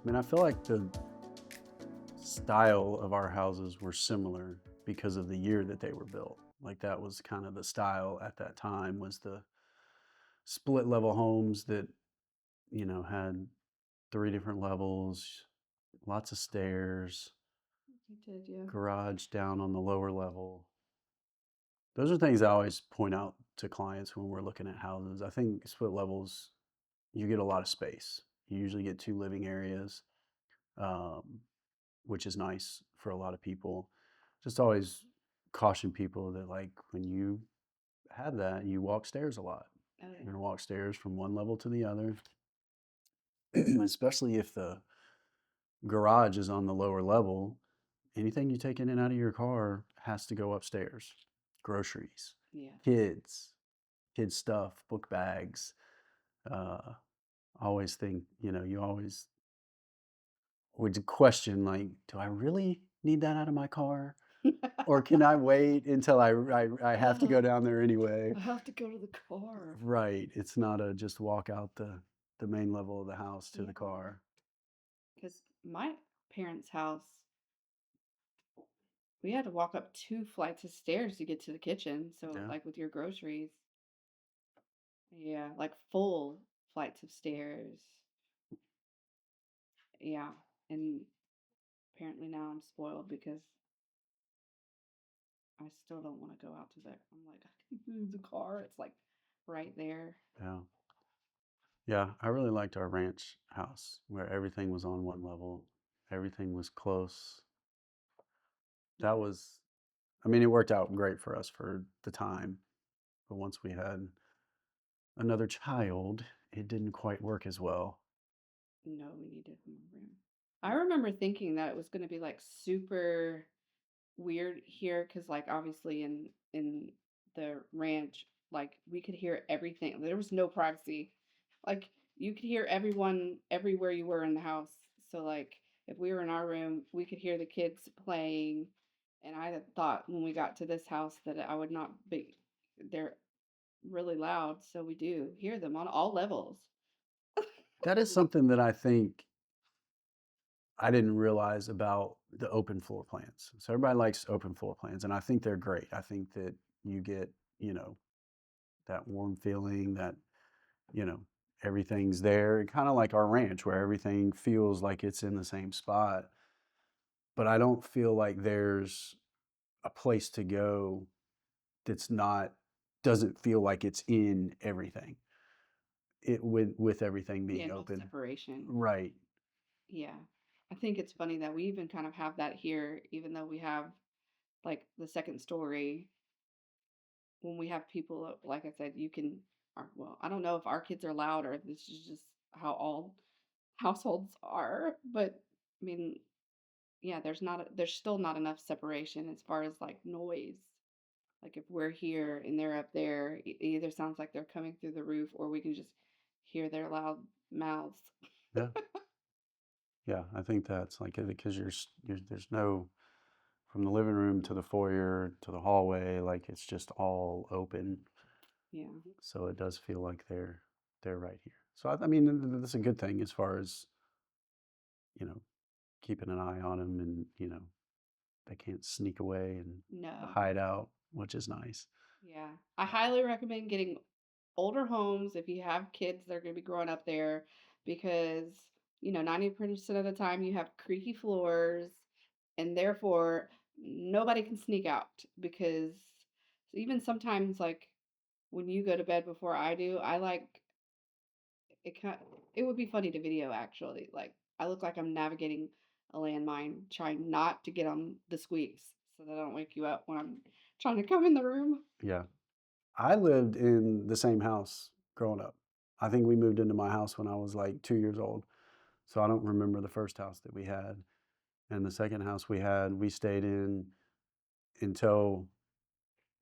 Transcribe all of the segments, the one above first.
I mean, I feel like the style of our houses were similar because of the year that they were built. Like that was kind of the style at that time was the split level homes that, had three different levels, lots of stairs, You did, yeah. garage down on the lower level. Those are things I always point out to clients when we're looking at houses. I think split levels, you get a lot of space. You usually get two living areas, um, which is nice for a lot of people. Just always caution people that, like, when you have that, you walk stairs a lot. Oh You're yeah. going to walk stairs from one level to the other, especially if the garage is on the lower level. Anything you take in and out of your car has to go upstairs. Groceries, Yeah. kids, kids stuff, book bags. Uh, always think, you always would question, like, do I really need that out of my car? Or can I wait until I have to go Oh, down there anyway? I have to go to the car. Right. It's not a just walk out the main level of the house to Yeah. the car. Because my parents' house, we had to walk up 2 flights of stairs to get to the kitchen. So, Yeah. like with your groceries, yeah, like full flights of stairs. Yeah. And apparently now I'm spoiled because I still don't want to go out to the. I'm like, I can move the car. It's like right there. Yeah. Yeah. I really liked our ranch house where everything was on one level. Everything was close. That Yeah. was, I mean, it worked out great for us for the time. But once we had another child, it didn't quite work as well. No, we needed more room. I remember thinking that it was going to be like super weird here because like obviously in the ranch like we could hear everything. There was no privacy. Like you could hear everyone everywhere you were in the house. So like if we were in our room, we could hear the kids playing. And I had thought when we got to this house that I would not be. They're really loud, so we do hear them on all levels. That is something that I think I didn't realize about the open floor plans. So everybody likes open floor plans, and I think they're great. I think that you get, you know, that warm feeling that, you know, everything's there, kind of like our ranch where everything feels like it's in the same spot. But I don't feel like there's a place to go that's not doesn't feel like it's in everything. It with everything Yeah, being no open. separation. Right. Yeah. I think it's funny that we even kind of have that here, even though we have like the second story. When we have people, like I said, you can, well, I don't know if our kids are loud or if this is just how all households are, but I mean, yeah, there's still not enough separation as far as like noise. Like if we're here and they're up there, it either sounds like they're coming through the roof or we can just hear their loud mouths. Yeah. Yeah, I think that's like because there's no from the living room to the foyer to the hallway, like it's just all open. Yeah. So it does feel like they're right here. So I mean, that's a good thing as far as you know keeping an eye on them, and they can't sneak away and No. hide out, which is nice. Yeah. I highly recommend getting older homes if you have kids that are going to be growing up there because, 90% of the time you have creaky floors and therefore nobody can sneak out because even sometimes like when you go to bed before I do, I like it would be funny to video actually. Like I look like I'm navigating a landmine trying not to get on the squeaks so that I don't wake you up when I'm trying to come in the room. Yeah, I lived in the same house growing up. I think we moved into my house when I was like 2 years old. So I don't remember the first house that we had. And the second house we had, we stayed in until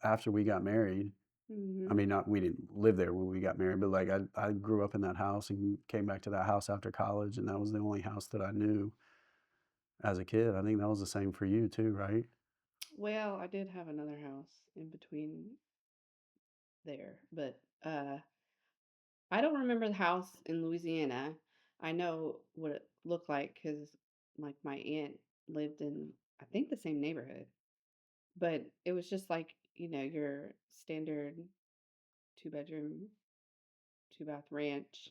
after we got married. I Mhm. mean, not we didn't live there when we got married, but like I grew up in that house and came back to that house after college, and that was the only house that I knew as a kid. I think that was the same for you too, right? Well, I did have another house in between there, but I don't remember the house in Louisiana. I know what look like because like my aunt lived in I think the same neighborhood, but it was just like your standard 2 bedroom, 2 bath ranch.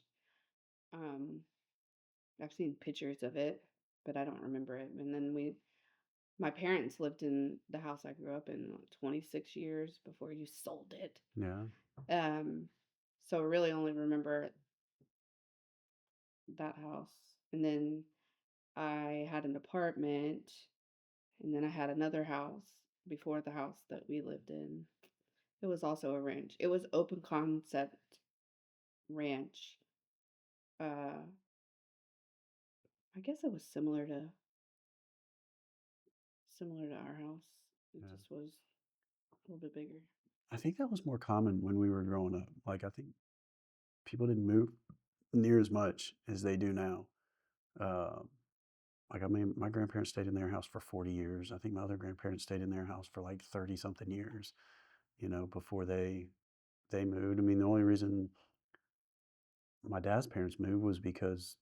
Um, I've seen pictures of it, but I don't remember it. And then my parents lived in the house I grew up in 26 years before you sold it. Yeah. Um, so I really only remember that house. And then I had an apartment, and then I had another house before the house that we lived in. It was also a ranch. It was open concept ranch. Uh, I guess it was similar to our house. It Yeah. just was a little bit bigger. I think that was more common when we were growing up. Like, I think people didn't move near as much as they do now. Um, like, I mean, my grandparents stayed in their house for 40 years. I think my other grandparents stayed in their house for like 30 something years, before they moved. I mean, the only reason my dad's parents moved was because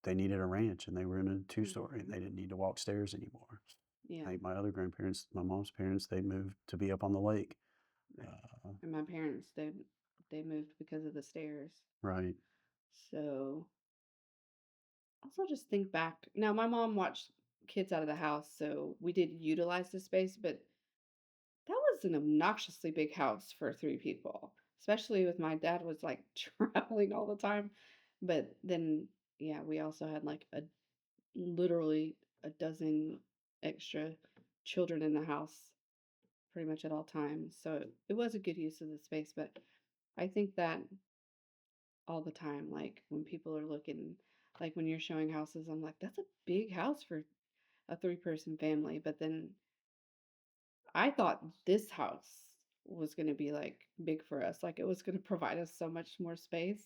they needed a ranch and they were in a two-story and Hmm. they didn't need to walk stairs anymore. Yeah. I think my other grandparents, my mom's parents, they moved to be up on the lake. Uh, And my parents, they moved because of the stairs. right. So also just think back. Now my mom watched kids out of the house, so we did utilize the space, but that was an obnoxiously big house for 3 people, especially with my dad was like traveling all the time. But then, yeah, we also had like literally a dozen extra children in the house pretty much at all times. So it was a good use of the space. But I think that all the time, like when people are looking, like when you're showing houses, I'm like, that's a big house for a 3-person family. But then I thought this house was going to be like big for us. Like it was going to provide us so much more space.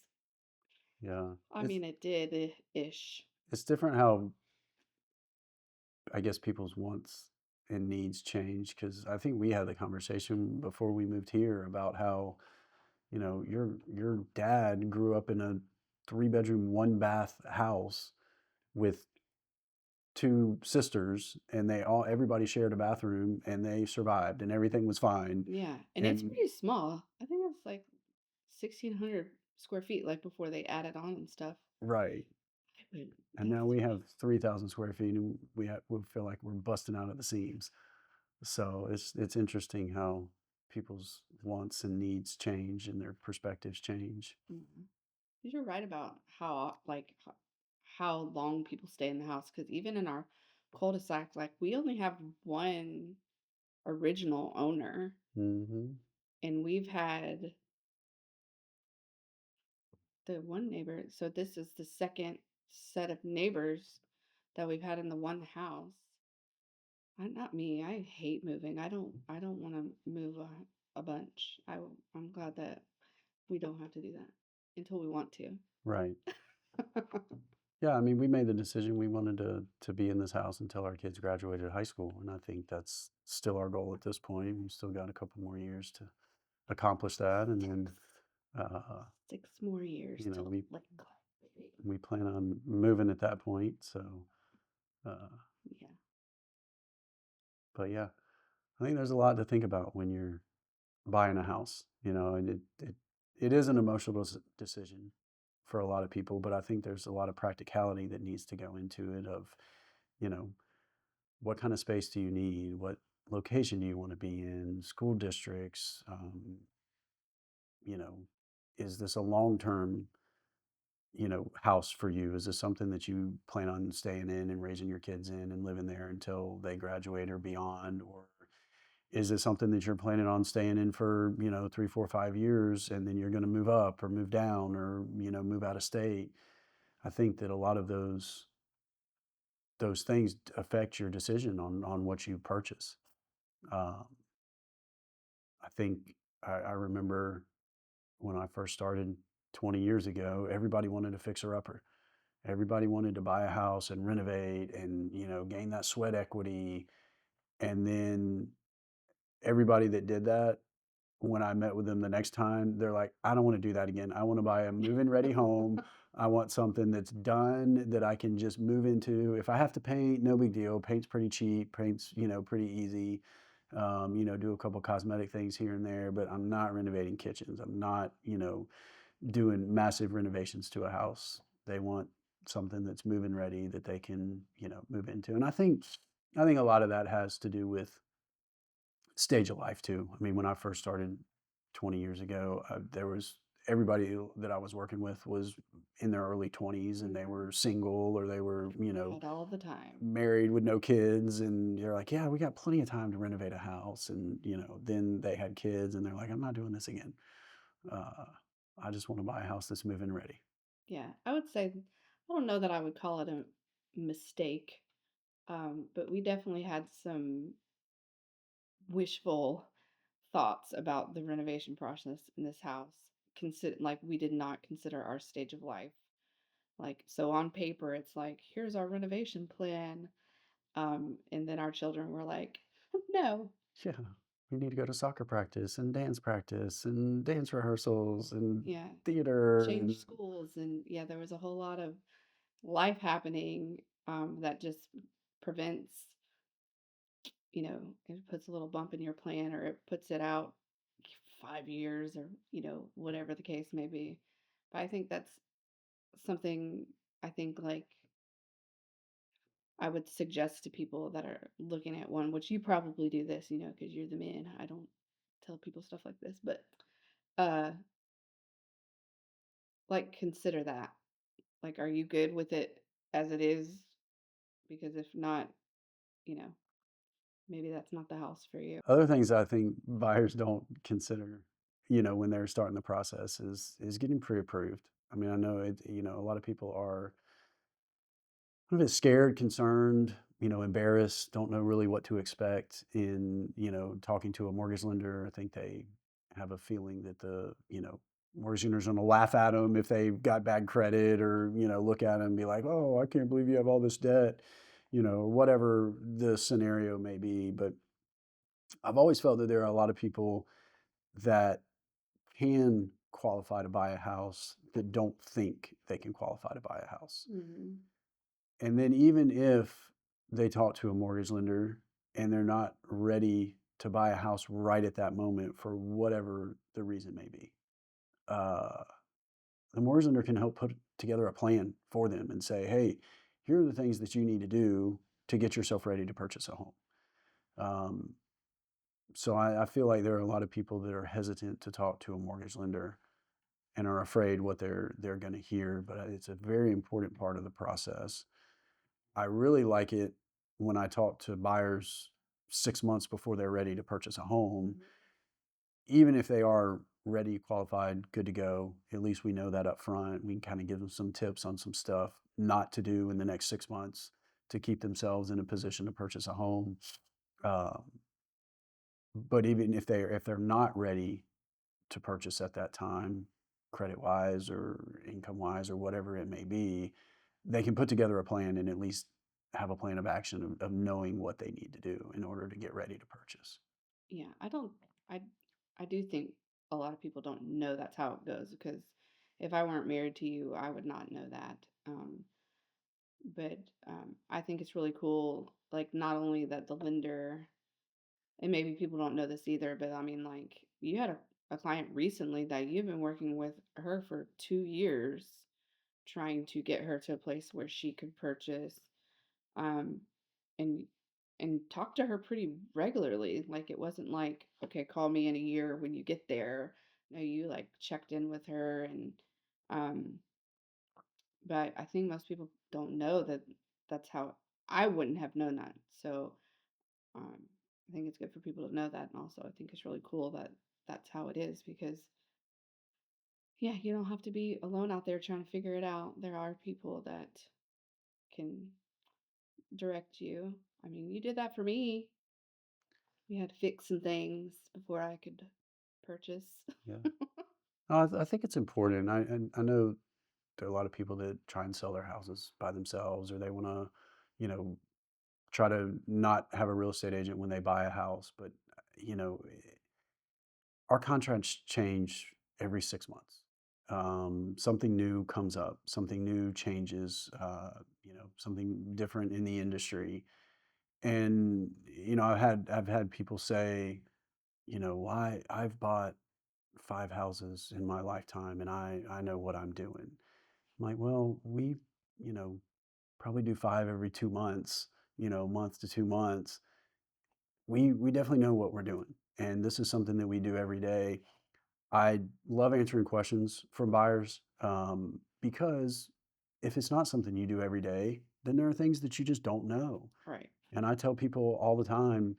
Yeah. I It's mean, it did ish. it's different how I guess people's wants and needs change because I think we had the conversation before we moved here about how, your dad grew up in a 3 bedroom, 1 bath house with two sisters and everybody shared a bathroom and they survived and everything was fine. Yeah. And it's And pretty small. I think it's like 1,600 square feet, like before they added on and stuff. right. I would, And now that's we have 3,000 square feet and we feel like we're busting out of the seams. So it's interesting how people's wants and needs change and their perspectives change. mhm. You're right about how long people stay in the house. Because even in our cul-de-sac, like we only have one original owner, Hmm. and we've had the one neighbor. So this is the second set of neighbors that we've had in the one house. Not me. I hate moving. I don't want to move a bunch. I'm glad that we don't have to do that until we want to. Right. Yeah, I mean, we made the decision we wanted to be in this house until our kids graduated high school, and I think that's still our goal at this point. We've still got a couple more years to accomplish that, and then uh, 6 more years till we let go, baby. we plan on moving at that point. So, uh, Yeah. but yeah, I think there's a lot to think about when you're buying a house, and it is an emotional decision for a lot of people, but I think there's a lot of practicality that needs to go into it of, you know, what kind of space do you need? What location do you want to be in? School districts, you know, is this a long-term, house for you? Is this something that you plan on staying in and raising your kids in and living there until they graduate or beyond? Or is it something that you're planning on staying in for, 3, 4, 5 years and then you're going to move up or move down or, move out of state? I think that a lot of those things affect your decision on what you purchase. Um, I think I remember when I first started 20 years ago, everybody wanted a fixer upper. Everybody wanted to buy a house and renovate and, gain that sweat equity. And then everybody that did that when I met with them the next time, they're like, "I don't wanna do that again. I wanna buy a move-in ready home. I want something that's done that I can just move into. If I have to paint, no big deal. Paint's pretty cheap. Paint's, pretty easy. Do a couple cosmetic things here and there, but I'm not renovating kitchens. I'm not, doing massive renovations to a house. They want something that's move-in ready that they can, move into." And I think a lot of that has to do with stage of life too. I mean, when I first started 20 years ago, there was everybody that I was working with was in their early 20s and they Mhm. were single or they were, Had all the time. married with no kids. And you're like, yeah, we got plenty of time to renovate a house. And, then they had kids and they're like, I'm not doing this again. Uh, I just want to buy a house that's move-in ready. Yeah, I would say I don't know that I would call it a mistake, but we definitely had some wishful thoughts about the renovation process in this house. Consider like we did not consider our stage of life. Like so on paper, it's like here's our renovation plan, and then our children were like, no, Yeah. We need to go to soccer practice and dance rehearsals and yeah, theater and change schools, and yeah, there was a whole lot of life happening that just prevents, it puts a little bump in your plan or it puts it out 5 years or, whatever the case may be. But I think that's something I think like I would suggest to people that are looking at one, which you probably do this, because you're the man. I don't tell people stuff like this, but uh like consider that. Like, are you good with it as it is? Because if not, you know, maybe that's not the house for you. other things I think buyers don't consider, when they're starting the process is getting pre-approved. I mean, I know a lot of people are a little bit scared, concerned, embarrassed, don't know really what to expect in, talking to a mortgage lender. I think they have a feeling that the, mortgage lender's going to laugh at them if they've got bad credit or, look at them and be like, oh, I can't believe you have all this debt, or whatever the scenario may be. But I've always felt that there are a lot of people that can qualify to buy a house that don't think they can qualify to buy a house. Mhm. And then even if they talk to a mortgage lender and they're not ready to buy a house right at that moment for whatever the reason may be, uh, the mortgage lender can help put together a plan for them and say, hey, here are the things that you need to do to get yourself ready to purchase a home. Um, so I feel like there are a lot of people that are hesitant to talk to a mortgage lender and are afraid what they're going to hear, but it's a very important part of the process. I really like it when I talk to buyers 6 months before they're ready to purchase a home. Mhm. Even if they are ready, qualified, good to go, at least we know that up front. We can kind of give them some tips on some stuff not to do in the next 6 months to keep themselves in a position to purchase a home. Um, but even if they're not ready to purchase at that time, credit wise or income wise or whatever it may be, they can put together a plan and at least have a plan of action of knowing what they need to do in order to get ready to purchase. Yeah, I don't I I do think a lot of people don't know that's how it goes because if I weren't married to you, I would not know that. But I think it's really cool, like not only that the lender, and maybe people don't know this either, but I mean, like you had a client recently that you've been working with her for 2 years, trying to get her to a place where she could purchase, um, and talk to her pretty regularly. Like it wasn't like, okay, call me in a year when you get there. No, you like checked in with her and um but I think most people don't know that that's how I wouldn't have known that. So um I think it's good for people to know that, and also I think it's really cool that that's how it is because yeah, you don't have to be alone out there trying to figure it out. There are people that can direct you. I mean, you did that for me. We had to fix some things before I could purchase. Yeah. No, I think it's important. I know there are a lot of people that try and sell their houses by themselves or they want to, you know, try to not have a real estate agent when they buy a house. But, you know, our contracts change every 6 months. Something new comes up, something new changes, something different in the industry. And, I've had people say, why I've bought 5 houses in my lifetime and I know what I'm doing. I'm like, well, we, you know, probably do five every 2 months, month to 2 months. We definitely know what we're doing. And this is something that we do every day. I love answering questions from buyers, because if it's not something you do every day, then there are things that you just don't know. Right. And I tell people all the time,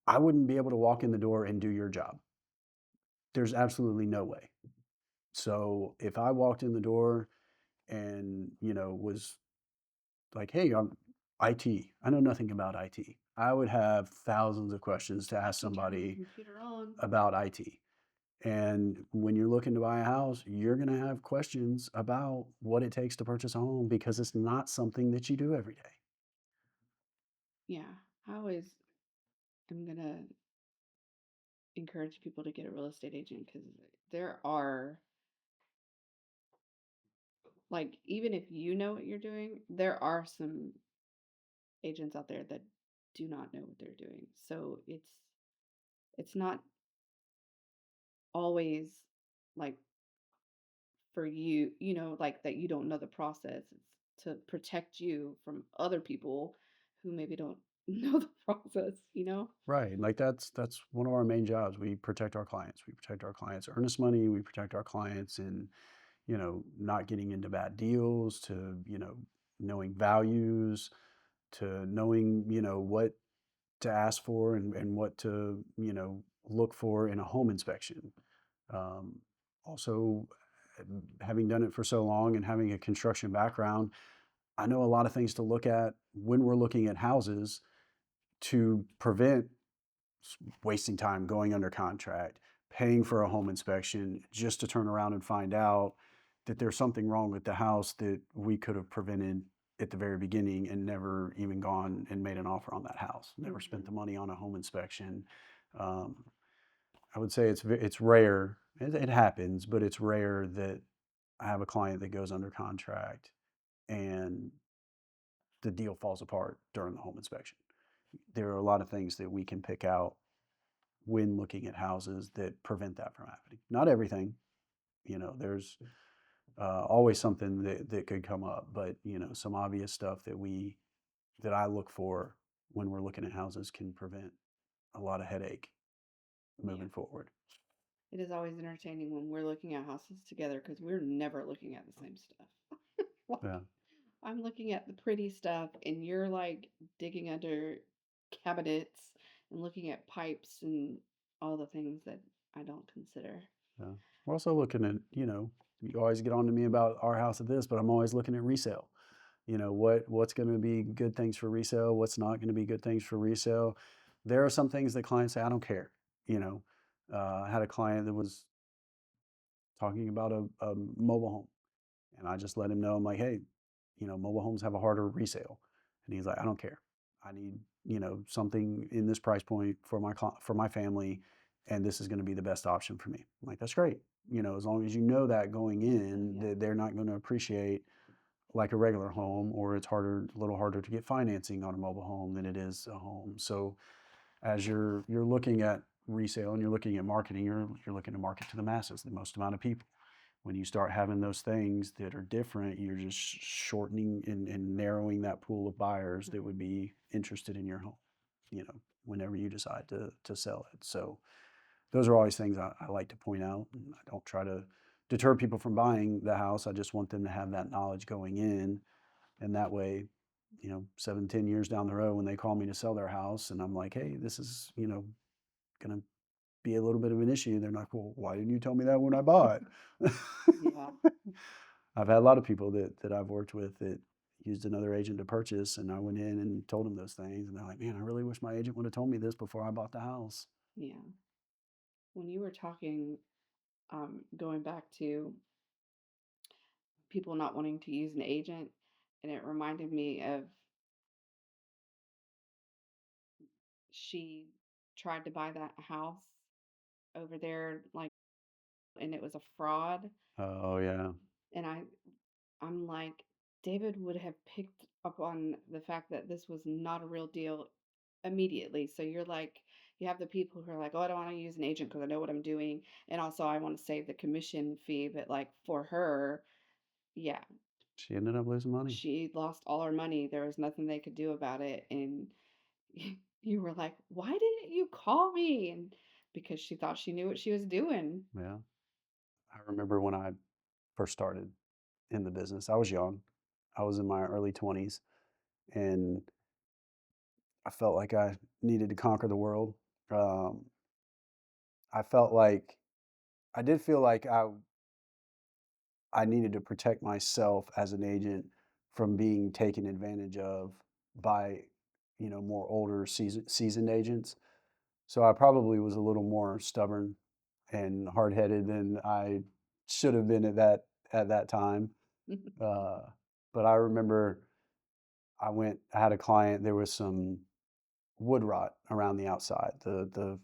I wouldn't be able to walk in the door and do your job. There's absolutely no way. So if I walked in the door and, was like, hey, I'm IT, I know nothing about IT. I would have thousands of questions to ask You turn your somebody computer on. about IT. And when you're looking to buy a house, you're going to have questions about what it takes to purchase a home because it's not something that you do every day. Yeah. I always am going to encourage people to get a real estate agent because there are, like, even if you know what you're doing, there are some agents out there that do not know what they're doing. So it's not always like for you, like that you don't know the process. It's to protect you from other people who maybe don't know the process. Right. Like that's one of our main jobs. We protect our clients. We protect our clients' earnest money. We protect our clients in, not getting into bad deals, to, knowing values, to knowing, what to ask for and what to, look for in a home inspection. Um, Also, having done it for so long and having a construction background, I know a lot of things to look at when we're looking at houses to prevent wasting time going under contract, paying for a home inspection just to turn around and find out that there's something wrong with the house that we could have prevented at the very beginning and never even gone and made an offer on that house, never spent Hmm. the money on a home inspection. Um, I would say it's rare. It happens, but it's rare that I have a client that goes under contract and the deal falls apart during the home inspection. There are a lot of things that we can pick out when looking at houses that prevent that from happening. Not everything, there's always something that could come up, but some obvious stuff that I look for when we're looking at houses can prevent a lot of headache Yeah. moving forward. It is always entertaining when we're looking at houses together because we're never looking at the same stuff. Like, Yeah. I'm looking at the pretty stuff, and you're like digging under cabinets and looking at pipes and all the things that I don't consider. Yeah. We're also looking at, you always get on to me about our house at this, but I'm always looking at resale. What's going to be good things for resale, what's not going to be good things for resale. There are some things that clients say, I don't care. You know, I had a client that was talking about a mobile home, and I just let him know, I'm like, hey, mobile homes have a harder resale. And he's like, I don't care. I need, something in this price point for for my family, and this is going to be the best option for me. I'm like, that's great. As long as you know that going in, Yeah. that they're not going to appreciate like a regular home, or it's a little harder to get financing on a mobile home than it is a home. So as you're looking at resale and you're looking at marketing, you're looking to market to the masses, the most amount of people. When you start having those things that are different, you're just shortening and narrowing that pool of buyers that would Mhm. be interested in your home, whenever you decide to sell it. So those are always things I like to point out. And I don't try to deter people from buying the house. I just want them to have that knowledge going in. And that way, 7, 10 years down the road, when they call me to sell their house and I'm like, hey, this is, going to be a little bit of an issue. They're like, well, why didn't you tell me that when I bought? Yeah. I've had a lot of people that I've worked with that used another agent to purchase, and I went in and told them those things, and they're like, man, I really wish my agent would have told me this before I bought the house. Yeah. When you were talking, going back to people not wanting to use an agent, and it reminded me of she tried to buy that house over there, like, and it was a fraud. Oh, yeah. And I'm like, David would have picked up on the fact that this was not a real deal immediately. So you're like, you have the people who are like, oh, I don't want to use an agent because I know what I'm doing. And also, I want to save the commission fee. But like for her, yeah, She ended up losing money. she lost all her money. There was nothing they could do about it. And you were like, why didn't you call me? And because she thought she knew what she was doing. Yeah. I remember when I first started in the business, I was young. I was in my early 20s, and I felt like I needed to conquer the world. Um, I felt like I did feel like I needed to protect myself as an agent from being taken advantage of by, more older seasoned agents. So I probably was a little more stubborn and hard-headed than I should have been at that time. Uh, but I remember I had a client, there was some wood rot around the outside, the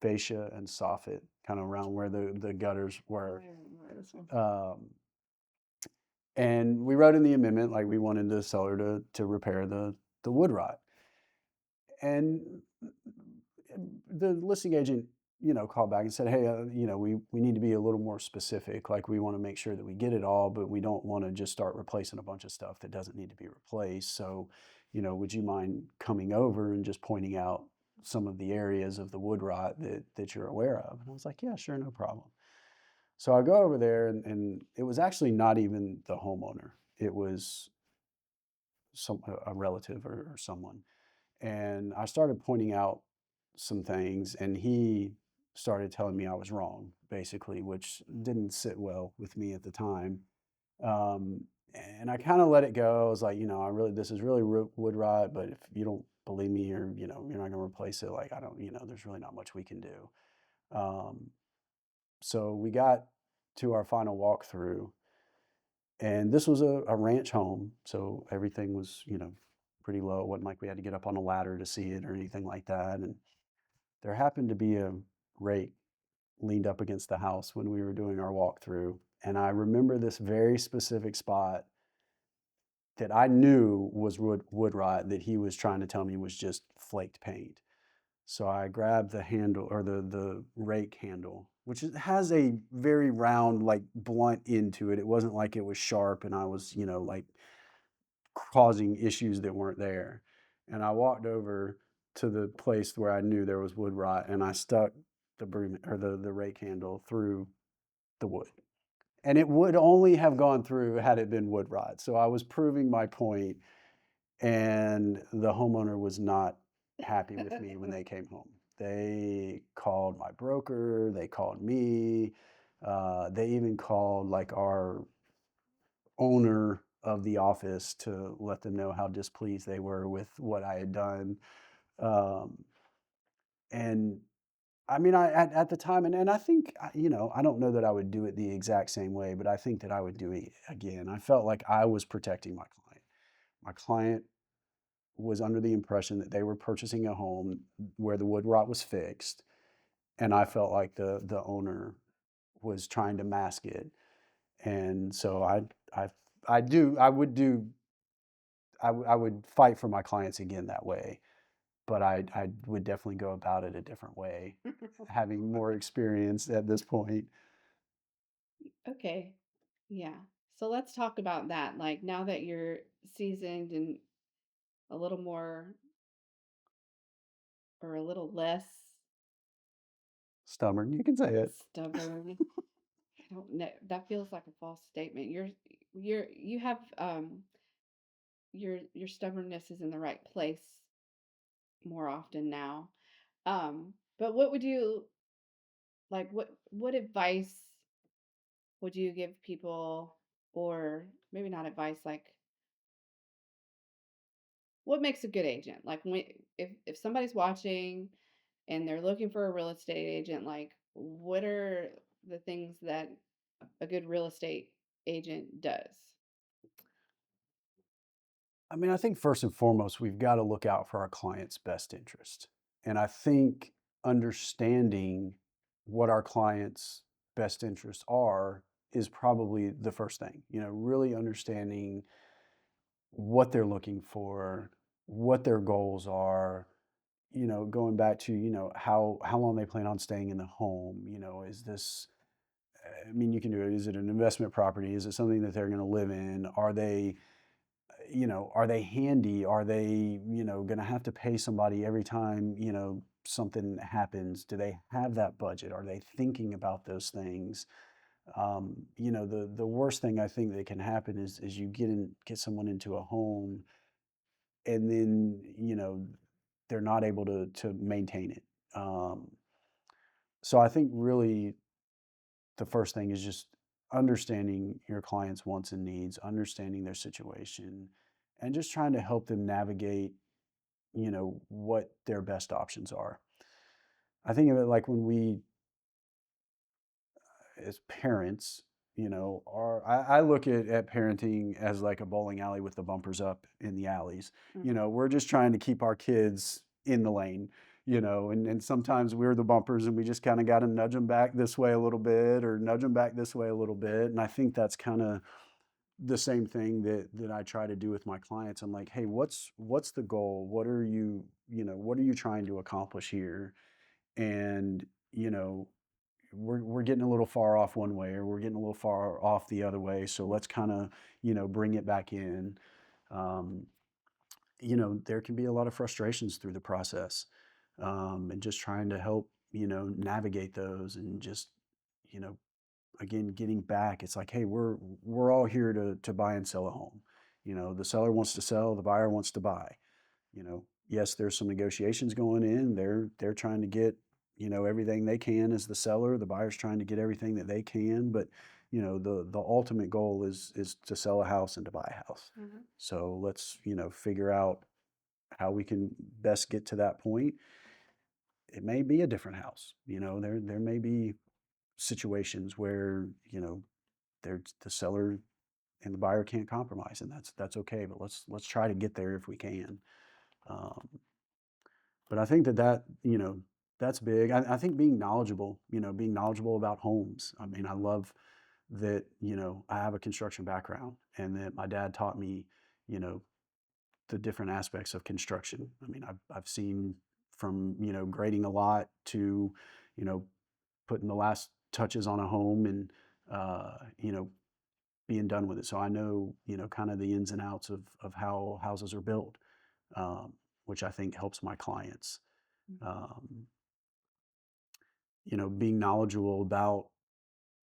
fascia and soffit, kind of around where the gutters Oh, were. I remember this one. Um, and we wrote in the amendment like we wanted the seller to repair the wood rot. And the listing agent, called back and said, "Hey, we need to be a little more specific. Like we want to make sure that we get it all, but we don't want to just start replacing a bunch of stuff that doesn't need to be replaced. So, would you mind coming over and just pointing out some of the areas of the wood rot that you're aware of?" And I was like, "Yeah, sure, no problem." So I go over there, and it was actually not even the homeowner. It was a relative or someone. And I started pointing out some things, and he started telling me I was wrong, basically, which didn't sit well with me at the time. Um, and I kind of let it go. I was like, this is really wood rot, but if you don't believe me, or you're not going to replace it, like I don't, there's really not much we can do. Um, so we got to our final walkthrough, and this was a ranch home, so everything was, pretty low. It wasn't like we had to get up on a ladder to see it or anything like that. And there happened to be a rake leaned up against the house when we were doing our walkthrough. And I remember this very specific spot that I knew was wood rot that he was trying to tell me was just flaked paint. So I grabbed the handle, or the rake handle, which has a very round, like blunt end to it. It wasn't like it was sharp and I was, like causing issues that weren't there. And I walked over to the place where I knew there was wood rot, and I stuck the broom or the rake handle through the wood. And it would only have gone through had it been wood rot. So I was proving my point, and the homeowner was not happy with me when they came home. They called my broker, they called me, they even called like our owner of the office to let them know how displeased they were with what I had done. Um, and I mean, at the time, and I think, I don't know that I would do it the exact same way, but I think that I would do it again. I felt like I was protecting my client. My client was under the impression that they were purchasing a home where the wood rot was fixed, and I felt like the owner was trying to mask it. And so I I would do I would fight for my clients again that way, but I would definitely go about it a different way, having more experience at this point. Okay. Yeah. So let's talk about that. Like now that you're seasoned and a little more or a little less Stubborn, you can say it. stubborn. I don't know. That feels like a false statement. You have your stubbornness is in the right place more often now. But what would you like what advice would you give people, or maybe not advice, like what makes a good agent? Like when if somebody's watching and they're looking for a real estate agent, like what are the things that a good real estate agent does? I mean, I think first and foremost, we've got to look out for our client's best interest. And I think understanding what our clients' best interests are is probably the first thing. Really understanding what they're looking for, what their goals are, going back to, how long they plan on staying in the home. Is this, I mean, you can do it. Is it an investment property? Is it something that they're going to live in? Are they handy? Are they, going to have to pay somebody every time, something happens? Do they have that budget? Are they thinking about those things? The worst thing I think that can happen is you get someone into a home, and then, they're not able to maintain it. So I think really the first thing is just understanding your client's wants and needs, understanding their situation, and just trying to help them navigate, what their best options are. I think of it like when we, as parents, I look at parenting as like a bowling alley with the bumpers up in the alleys. Mhm. We're just trying to keep our kids in the lane, and sometimes we're the bumpers and we just kind of got to nudge them back this way a little bit or nudge them back this way a little bit. And I think that's kind of the same thing that I try to do with my clients. I'm like, hey, what's the goal? What are you trying to accomplish here? And, we're getting a little far off one way or we're getting a little far off the other way. So let's kind of, bring it back in. Um, there can be a lot of frustrations through the process. And just trying to help, navigate those and just, you know, again, getting back, it's like, hey, we're all here to buy and sell a home. The seller wants to sell, the buyer wants to buy. Yes, there's some negotiations going in. They're trying to get, everything they can as the seller. The buyer's trying to get everything that they can, but the ultimate goal is to sell a house and to buy a house. Mhm. So let's, figure out how we can best get to that point. It may be a different house. There may be situations where, the seller and the buyer can't compromise, and that's okay. But let's try to get there if we can. Um, but I think that's big. I think being knowledgeable about homes. I mean, I love that, I have a construction background and that my dad taught me, you know, the different aspects of construction. I mean, I've seen from, grading a lot to, you know, putting the last touches on a home and, being done with it. So I know, kind of the ins and outs of how houses are built, which I think helps my clients. Um, being knowledgeable about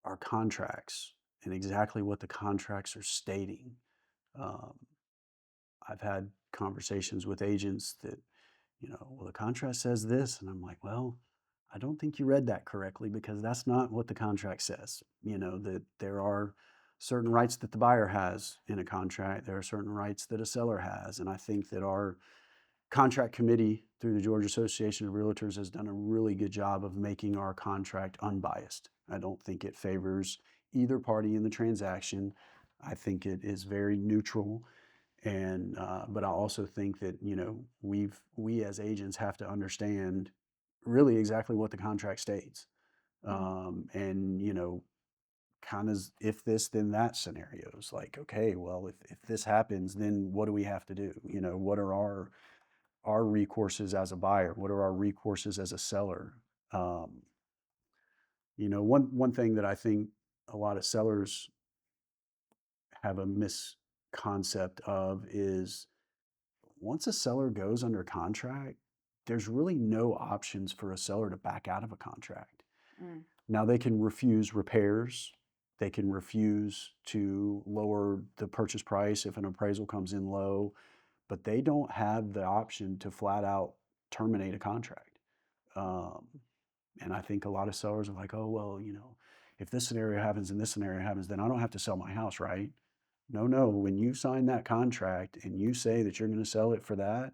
our contracts and exactly what the contracts are stating. Um, I've had conversations with agents that, well, the contract says this. And I'm like, well, I don't think you read that correctly because that's not what the contract says. That there are certain rights that the buyer has in a contract, there are certain rights that a seller has. And I think that our contract committee through the Georgia Association of Realtors has done a really good job of making our contract unbiased. I don't think it favors either party in the transaction. I think it is very neutral, and but I also think that we as agents have to understand really exactly what the contract states, Mhm. and kind of if this then that scenarios. Like, okay, well, if this happens, then what do we have to do? What are our recourses as a buyer? What are our recourses as a seller? Um, one thing that I think a lot of sellers have a misconcept of is once a seller goes under contract, there's really no options for a seller to back out of a contract. Mm. Now they can refuse repairs. They can refuse to lower the purchase price if an appraisal comes in low, but they don't have the option to flat out terminate a contract. Um, and I think a lot of sellers are like, oh, well, if this scenario happens and this scenario happens, then I don't have to sell my house, right? No, no. When you sign that contract and you say that you're going to sell it for that,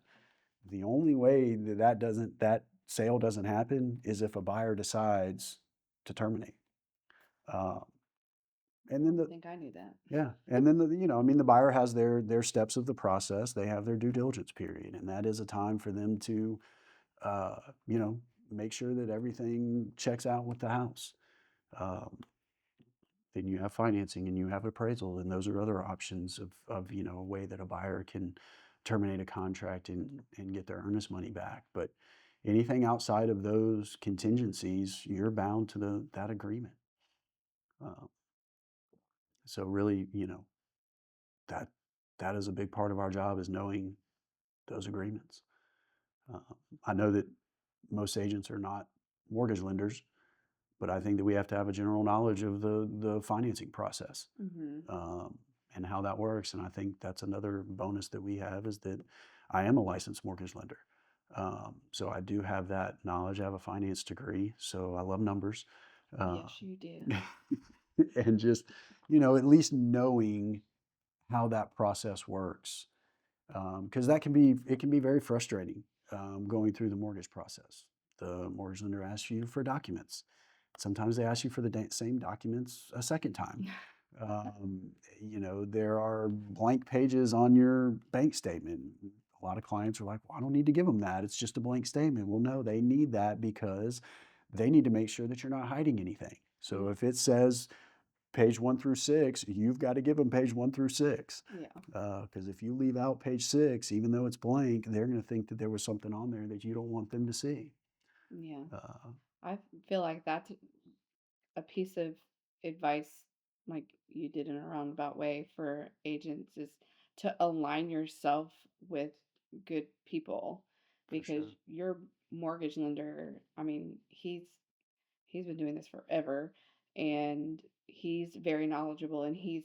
the only way that sale doesn't happen is if a buyer decides to terminate. Uh, and I then don't think I knew that. yeah, and then I mean, the buyer has their steps of the process. They have their due diligence period, and that is a time for them to, uh, you know, make sure that everything checks out with the house. Um, then you have financing and you have appraisal, and those are other options of a way that a buyer can terminate a contract and get their earnest money back. But anything outside of those contingencies, you're bound to that agreement. Uh, so really, that that is a big part of our job, is knowing those agreements. Uh, I know that most agents are not mortgage lenders, but I think that we have to have a general knowledge of the financing process, Mm-hmm. um, and how that works. And I think that's another bonus that we have, is that I am a licensed mortgage lender. So I do have that knowledge. I have a finance degree, so I love numbers. Uh, Yes, you do. and just, at least knowing how that process works, because it can be very frustrating, going through the mortgage process. The mortgage lender asks you for documents. Sometimes they ask you for the same documents a second time. Um, there are blank pages on your bank statement. A lot of clients are like, "Well, I don't need to give them that. It's just a blank statement." Well, no, they need that because they need to make sure that you're not hiding anything. So Yeah. if it says page 1 through 6, you've got to give them page 1 through 6. Yeah. Because if you leave out page 6, even though it's blank, they're going to think that there was something on there that you don't want them to see. Yeah. Uh, I feel like that's a piece of advice, like you did in a roundabout way for agents, is to align yourself with good people, for because sure. your mortgage lender, I mean, he's been doing this forever, and he's very knowledgeable, and he's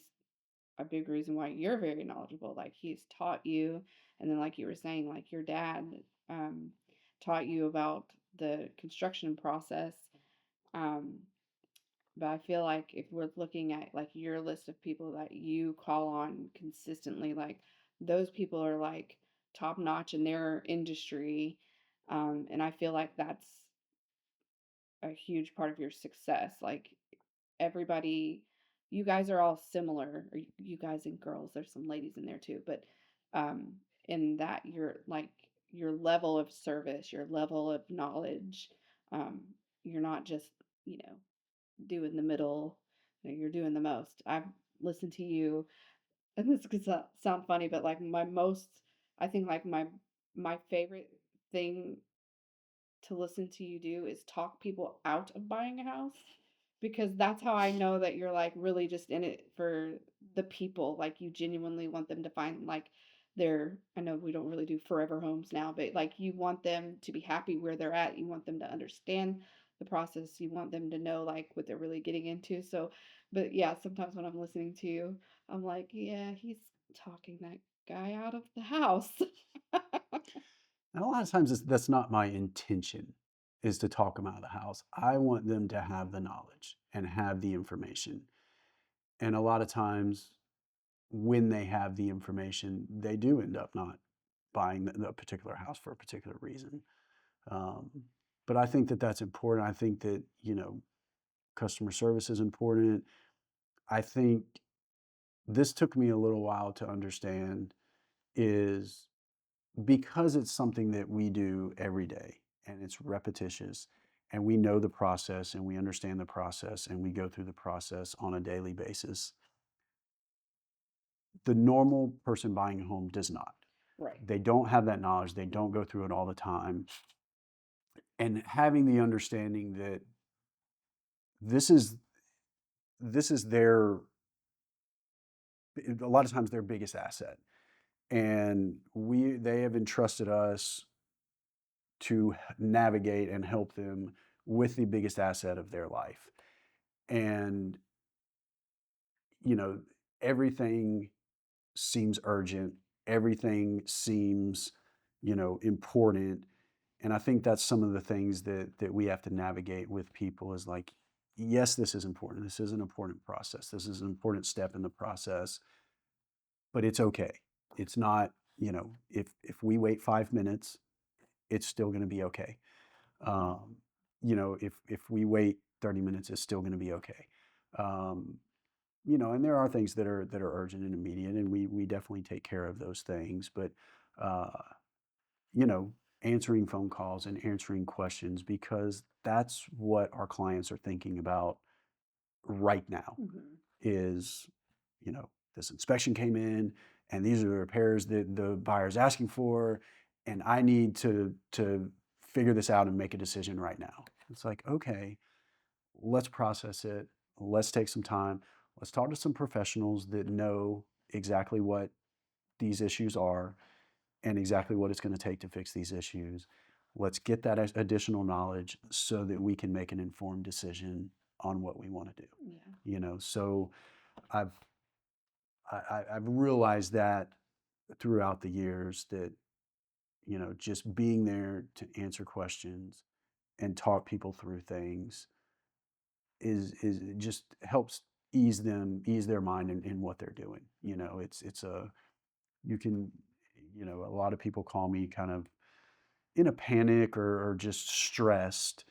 a big reason why you're very knowledgeable. Like, he's taught you, and then like you were saying, like your dad um taught you about the construction process. Um but I feel like if we're looking at like your list of people that you call on consistently, like those people are like top notch in their industry. And I feel like that's a huge part of your success. Like everybody, you guys are all similar, or you guys and girls, there's some ladies in there too, but um, in that you're like your level of service, your level of knowledge, um, you're not just, you know, doing the middle, you're doing the most. I've listened to you, and this could sound funny, but like I think like my favorite thing to listen to you do is talk people out of buying a house, because that's how I know that you're like really just in it for the people. Like you genuinely want them to find like their, I know we don't really do forever homes now, but like you want them to be happy where they're at. You want them to understand the process. You want them to know like what they're really getting into. So, but yeah, sometimes when I'm listening to you, I'm like, yeah, he's talking that guy out of the house. And a lot of times that's not my intention, is to talk them out of the house. I want them to have the knowledge and have the information. And a lot of times when they have the information, they do end up not buying the particular house for a particular reason. Um, but I think that that's important. I think that, customer service is important. I think this took me a little while to understand, is because it's something that we do every day and it's repetitious, and we know the process and we understand the process and we go through the process on a daily basis. The normal person buying a home does not. Right. They don't have that knowledge. They don't go through it all the time. And having the understanding that this is this is their a lot of times their biggest asset, and they have entrusted us to navigate and help them with the biggest asset of their life. And, you know, everything seems urgent, everything seems, important. And I think that's some of the things that we have to navigate with people, is like, yes, this is important. This is an important process. This is an important step in the process, but it's okay. It's not, if we wait 5 minutes, it's still going to be okay. Um, if we wait 30 minutes, it's still going to be okay. Um, and there are things that are urgent and immediate, and we definitely take care of those things. But uh, you know, answering phone calls and answering questions, because that's what our clients are thinking about right now Mhm. is, this inspection came in and these are the repairs that the buyer's asking for, and I need to figure this out and make a decision right now. It's like, okay, let's process it. Let's take some time. Let's talk to some professionals that know exactly what these issues are and exactly what it's going to take to fix these issues. Let's get that additional knowledge so that we can make an informed decision on what we want to do. Yeah. So I've I've realized that throughout the years that just being there to answer questions and talk people through things is it just helps ease their mind in what they're doing. It's a you can a lot of people call me kind of in a panic or just stressed,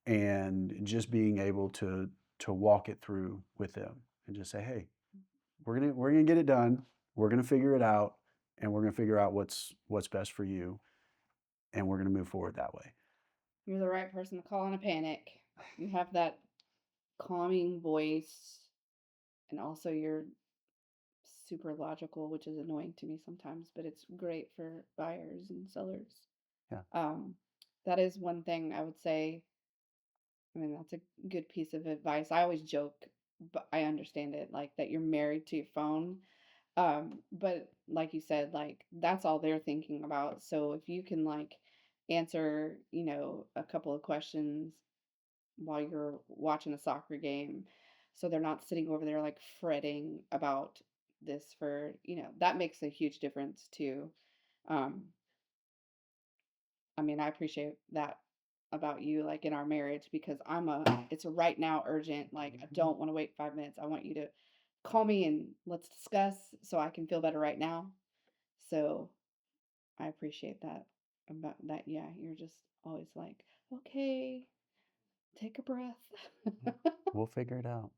and just being able to walk it through with them and just say, hey, we're gonna get it done. We're gonna figure it out, and we're gonna figure out what's best for you, and we're gonna move forward that way. You're the right person to call in a panic. You have that calming voice, and also you're super logical, which is annoying to me sometimes, but it's great for buyers and sellers. Yeah. Um, that is one thing I would say. I mean, that's a good piece of advice. I always joke, but I understand it, like that you're married to your phone. But like you said, like that's all they're thinking about. So if you can like answer, a couple of questions while you're watching a soccer game, so they're not sitting over there like fretting about this for, that makes a huge difference too. Um, I mean, I appreciate that about you, like in our marriage, because it's a right now urgent. Like, I don't want to wait 5 minutes. I want you to call me and let's discuss so I can feel better right now. So I appreciate that about that. Yeah, you're just always like, okay, take a breath. Yeah, we'll figure it out.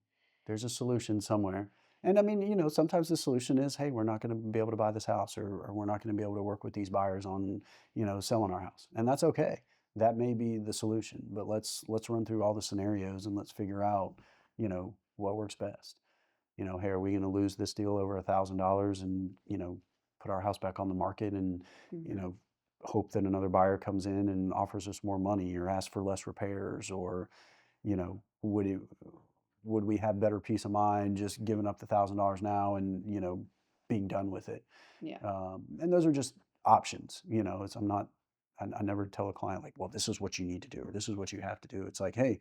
There's a solution somewhere. And I mean, sometimes the solution is, hey, we're not going to be able to buy this house, or we're not going to be able to work with these buyers on, selling our house. And that's okay. That may be the solution, but let's run through all the scenarios and let's figure out, what works best. Hey, are we going to lose this deal over $1,000 and, put our house back on the market and, you Mhm. know, hope that another buyer comes in and offers us more money or asks for less repairs, or, would we have better peace of mind just giving up the $1,000 now and being done with it? Yeah, And those are just options. It's I'm not. I never tell a client like, well, this is what you need to do or this is what you have to do. It's like, hey,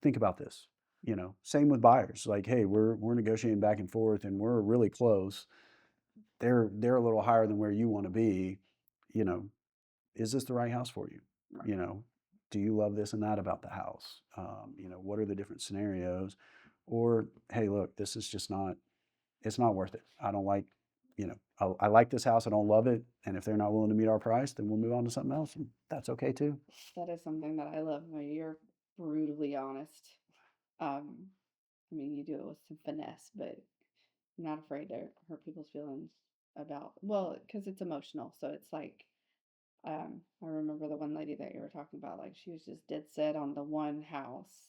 think about this. Same with buyers. Like, hey, we're negotiating back and forth and we're really close. They're a little higher than where you want to be. You know, is this the right house for you? right. You know, do you love this and that about the house? What are the different scenarios? Or, hey, look, this is just not, it's not worth it. I don't like, I like this house. I don't love it. And if they're not willing to meet our price, then we'll move on to something else. And that's okay too. That is something that I love. You're brutally honest. Um, I mean, you do it with some finesse, but you're not afraid to hurt people's feelings about, well, because it's emotional. So it's like, I remember the one lady that you were talking about, like she was just dead set on the one house,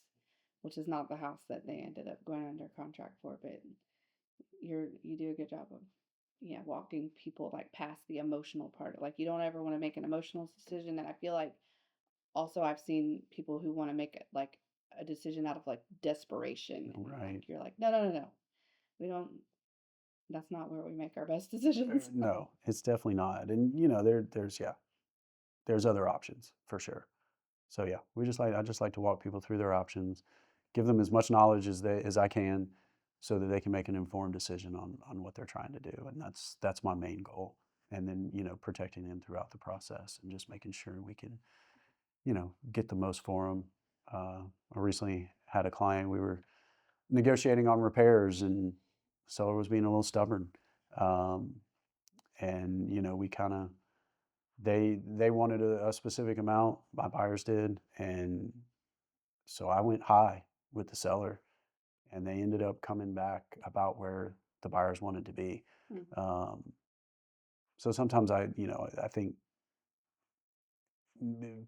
which is not the house that they ended up going under contract for, but you do a good job of, yeah, walking people like past the emotional part. Like you don't ever want to make an emotional decision, and I feel like also I've seen people who want to make it like a decision out of like desperation, and like Right. you're like, no, no, no, no, we don't. That's not where we make our best decisions. No, it's definitely not. And, yeah, there's other options for sure. So yeah, I just like to walk people through their options, give them as much knowledge as I can, so that they can make an informed decision on what they're trying to do, and that's my main goal. And then protecting them throughout the process and just making sure we can get the most for them. I recently had a client, we were negotiating on repairs, and the seller was being a little stubborn, um, and we kind of they wanted a specific amount, my buyers did, and so I went high with the seller, and they ended up coming back about where the buyers wanted to be. Mm. Um, so sometimes I think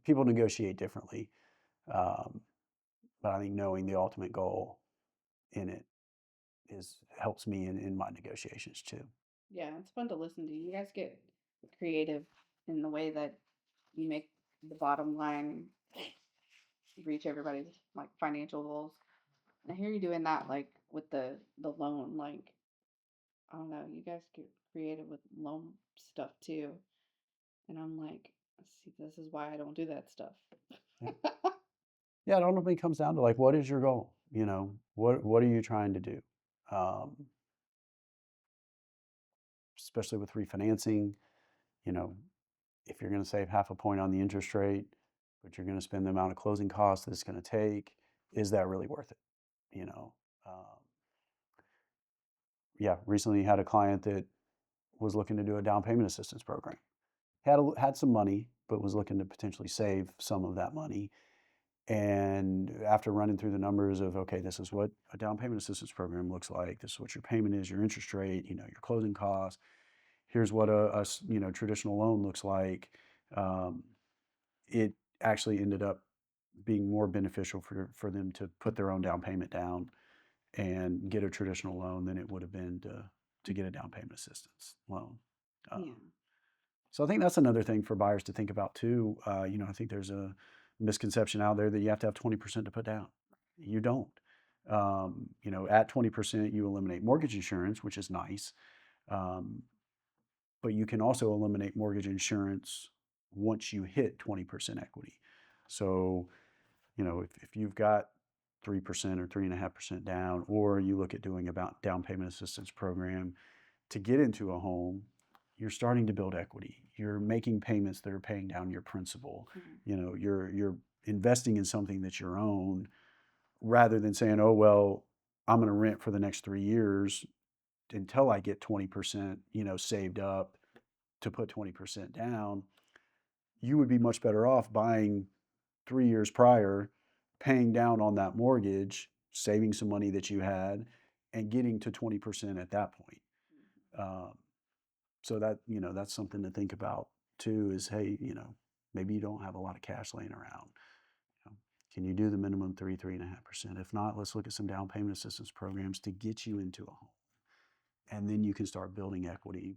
people negotiate differently. Um, but I think knowing the ultimate goal in it helps me in my negotiations too. Yeah, it's fun to listen to. You guys get creative in the way that you make the bottom line reach everybody's like financial goals. And I hear you doing that like with the loan. Like I don't know, you guys get creative with loan stuff too. And I'm like, see, this is why I don't do that stuff. Yeah. Yeah, it ultimately comes down to like, what is your goal? What are you trying to do? Um, Especially with refinancing, you know, if you're going to save half a point on the interest rate, but you're going to spend the amount of closing costs that it's going to take, is that really worth it? You know, um, yeah, recently had a client that was looking to do a down payment assistance program. Had some money, but was looking to potentially save some of that money. And after running through the numbers of, okay, this is what a down payment assistance program looks like. This is what your payment is, your interest rate, your closing costs. Here's what a traditional loan looks like. Um, it actually ended up being more beneficial for them to put their own down payment down and get a traditional loan than it would have been to get a down payment assistance loan. Yeah. So I think that's another thing for buyers to think about too. I think there's a misconception out there that you have to have 20% to put down. You don't. At 20%, you eliminate mortgage insurance, which is nice. Um, but you can also eliminate mortgage insurance once you hit 20% equity. So, if you've got 3% or 3.5% down, or you look at doing about down payment assistance program to get into a home, you're starting to build equity. You're making payments that are paying down your principal. You're investing in something that's your own rather than saying, oh, well, I'm going to rent for the next 3 years until I get 20%, saved up to put 20% down. You would be much better off buying 3 years prior, paying down on that mortgage, saving some money that you had, and getting to 20% at that point. Um, so that's something to think about too. Is hey, maybe you don't have a lot of cash laying around. Can you do the minimum 3.5%? If not, let's look at some down payment assistance programs to get you into a home, and then you can start building equity.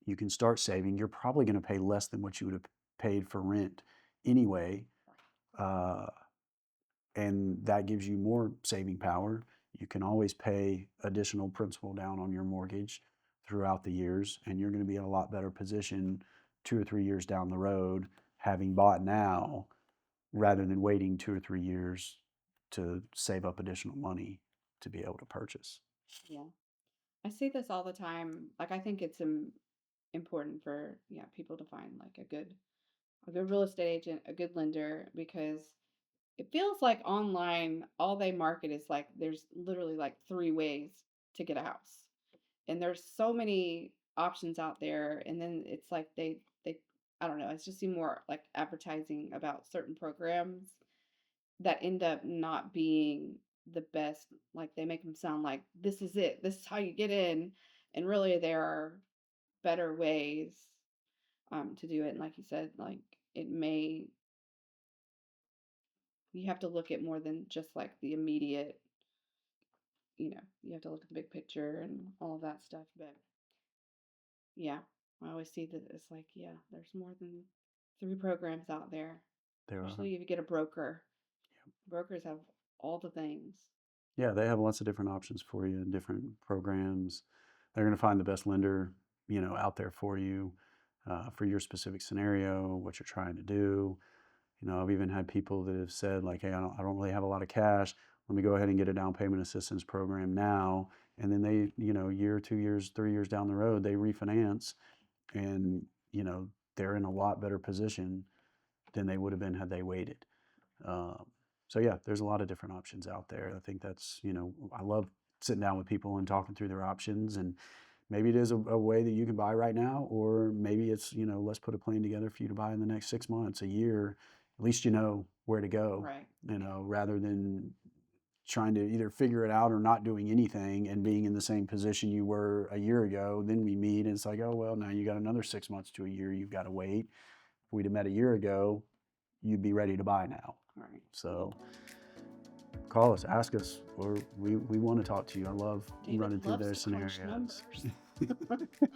You can start saving. You're probably going to pay less than what you would have paid for rent anyway. Uh, and that gives you more saving power. You can always pay additional principal down on your mortgage throughout the years, and you're going to be in a lot better position 2 or 3 years down the road, having bought now rather than waiting 2 or 3 years to save up additional money to be able to purchase. Yeah. I see this all the time. Like I think it's important for people to find like a good real estate agent, a good lender because it feels like online all they market is like there's literally like three ways to get a house. And there's so many options out there and then it's like they I don't know, it's just seem more like advertising about certain programs that end up not being the best. Like they make them sound like this is it, this is how you get in, and really there are better ways to do it. And like you said, like it may you have to look at more than just like the immediate. You have to look at the big picture and all of that stuff. But yeah, I always see that it's like there's more than three programs out there, There are. especially if you get a broker. Brokers have all the things. Yeah, they have lots of different options for you and different programs. They're going to find the best lender, out there for your specific scenario, what you're trying to do. I've even had people that have said like, "Hey, I don't really have a lot of cash. Let me go ahead and get a down payment assistance program now." And then they, year, 2 years, 3 years down the road, they refinance, and they're in a lot better position than they would have been had they waited. Um, so yeah, there's a lot of different options out there. I think that's, I love sitting down with people and talking through their options. And maybe it is a way that you can buy right now, or maybe it's, let's put a plan together for you to buy in the next 6 months, a year. At least you know where to go, Right. rather than trying to either figure it out or not doing anything and being in the same position you were a year ago. Then we meet and it's like, oh, well, now you got another 6 months to a year you've got to wait. we'd have met a year ago, you'd be ready to buy now. Right. So call us, ask us, or we want to talk to you. I love David running through loves those to crunch scenarios. numbers.